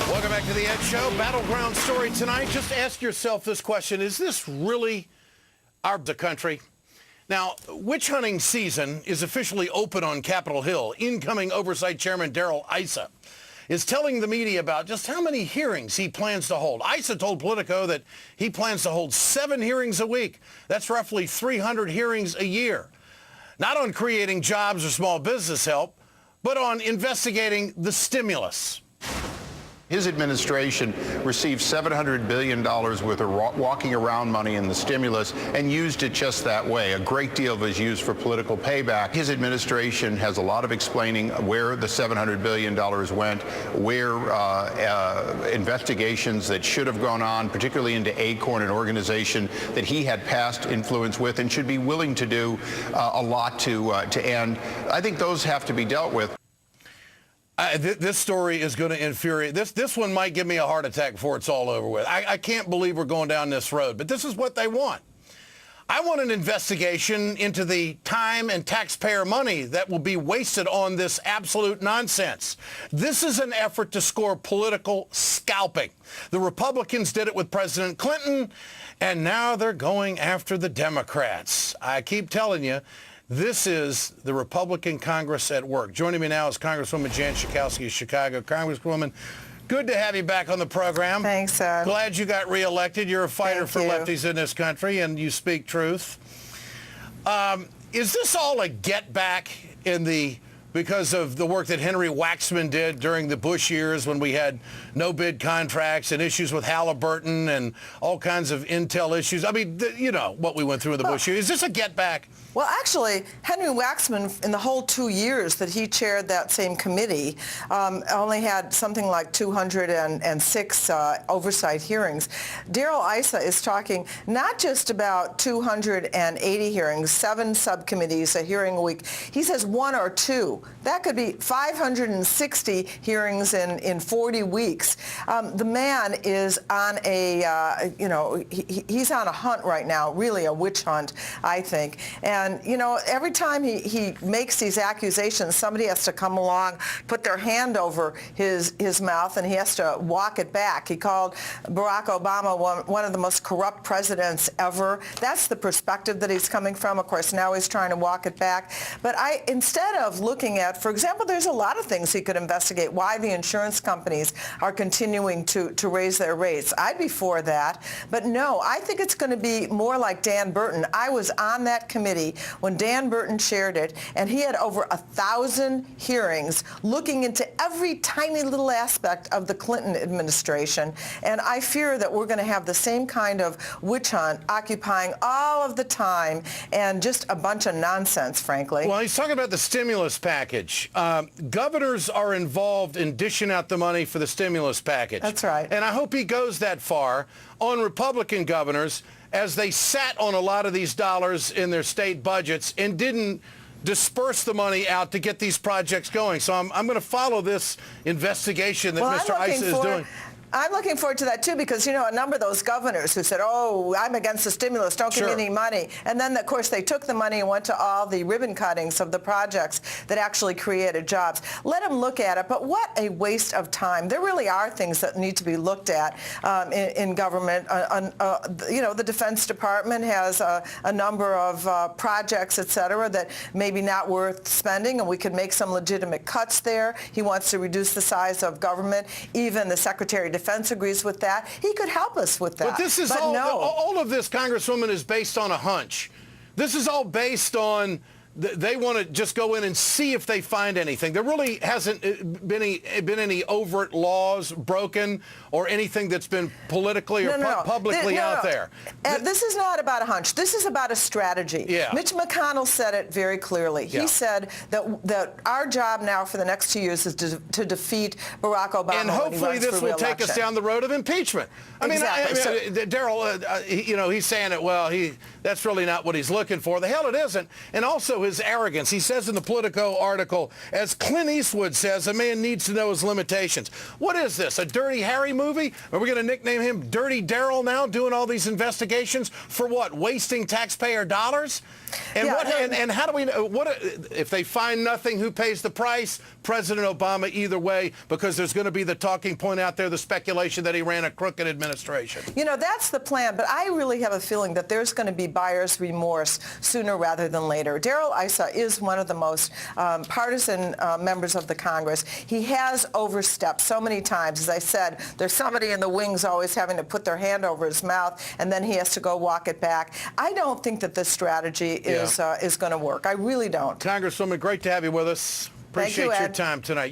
Welcome back to the Ed Show. Battleground story tonight. Just ask yourself this question. Is this really the country? Now, witch hunting season is officially open on Capitol Hill. Incoming Oversight Chairman Darrell Issa is telling the media about just how many hearings he plans to hold. Issa told Politico that he plans to hold 7 hearings a week. That's roughly 300 hearings a year. Not on creating jobs or small business help, but on investigating the stimulus. His administration received $700 billion worth of walking around money in the stimulus and used it just that way. A great deal of it is used for political payback. His administration has a lot of explaining where the $700 billion went, where investigations that should have gone on, particularly into Acorn, an organization that he had past influence with and should be willing to do a lot to end. I think those have to be dealt with. This story is going to infuriate. This one might give me a heart attack before it's all over with. I can't believe we're going down this road, but this is what they want. I want an investigation into the time and taxpayer money that will be wasted on this absolute nonsense. This is an effort to score political scalping. The Republicans did it with President Clinton, and now they're going after the Democrats. I keep telling you, this is the Republican Congress at work. Joining me now is Congresswoman Jan Schakowsky of Chicago. Congresswoman, good to have you back on the program. Thanks, sir. Glad you got reelected. You're a fighter for lefties in this country, and you speak truth. Is this all a get back because of the work that Henry Waxman did during the Bush years when we had no bid contracts and issues with Halliburton and all kinds of intel issues? I mean, you know what we went through in the Bush years. Is this a get back? Well, actually, Henry Waxman, in the whole 2 years that he chaired that same committee, only had something like 206 oversight hearings. Darrell Issa is talking not just about 280 hearings, 7 subcommittees, a hearing a week. He says 1 or 2. That could be 560 hearings in 40 weeks. The man is on he's on a hunt right now, really a witch hunt, I think. And, you know, every time he makes these accusations, somebody has to come along, put their hand over his mouth, and he has to walk it back. He called Barack Obama one of the most corrupt presidents ever. That's the perspective that he's coming from. Of course, now he's trying to walk it back. But instead of looking at, for example, there's a lot of things he could investigate. Why the insurance companies are continuing to raise their rates. I'd be for that. But no, I think it's going to be more like Dan Burton. I was on that committee when Dan Burton chaired it, and he had over 1,000 hearings looking into every tiny little aspect of the Clinton administration. And I fear that we're going to have the same kind of witch hunt occupying all of the time and just a bunch of nonsense, frankly. Well, he's talking about the stimulus package. Governors are involved in dishing out the money for the stimulus package. That's right. And I hope he goes that far on Republican governors as they sat on a lot of these dollars in their state budgets and didn't disperse the money out to get these projects going. So I'm going to follow this investigation that Mr. Issa is doing. I'm looking forward to that, too, because, you know, a number of those governors who said, oh, I'm against the stimulus, don't give me any money. And then, of course, they took the money and went to all the ribbon cuttings of the projects that actually created jobs. Let them look at it. But what a waste of time. There really are things that need to be looked at in government. You know, the Defense Department has a number of projects, et cetera, that maybe not worth spending, and we could make some legitimate cuts there. He wants to reduce the size of government. Even the Secretary of Defense agrees with that. He could help us with that. But this is all of this, Congresswoman, is based on a hunch. This is all based on they want to just go in and see if they find anything. There really hasn't been any overt laws broken or anything that's been politically or publicly out there. This is not about a hunch. This is about a strategy. Yeah. Mitch McConnell said it very clearly. He said that our job now for the next 2 years is to defeat Barack Obama. And hopefully this will take us down the road of impeachment. I mean, Darrell, you know, he's saying it, well, that's really not what he's looking for. The hell it isn't. And also his arrogance. He says in the Politico article, as Clint Eastwood says, a man needs to know his limitations. What is this, a Dirty Harry movie? Are we going to nickname him Dirty Daryl now, doing all these investigations for what? Wasting taxpayer dollars? And and how do we know? What if they find nothing? Who pays the price? President Obama, either way, because there's going to be the talking point out there, the speculation that he ran a crooked administration. You know, that's the plan, but I really have a feeling that there's going to be buyer's remorse sooner rather than later. Darrell Issa is one of the most partisan members of the Congress. He has overstepped so many times. As I said, there's somebody in the wings always having to put their hand over his mouth, and then he has to go walk it back. I don't think that this strategy is going to work. I really don't. Congresswoman, great to have you with us. Thank you, Appreciate Ed. your time tonight.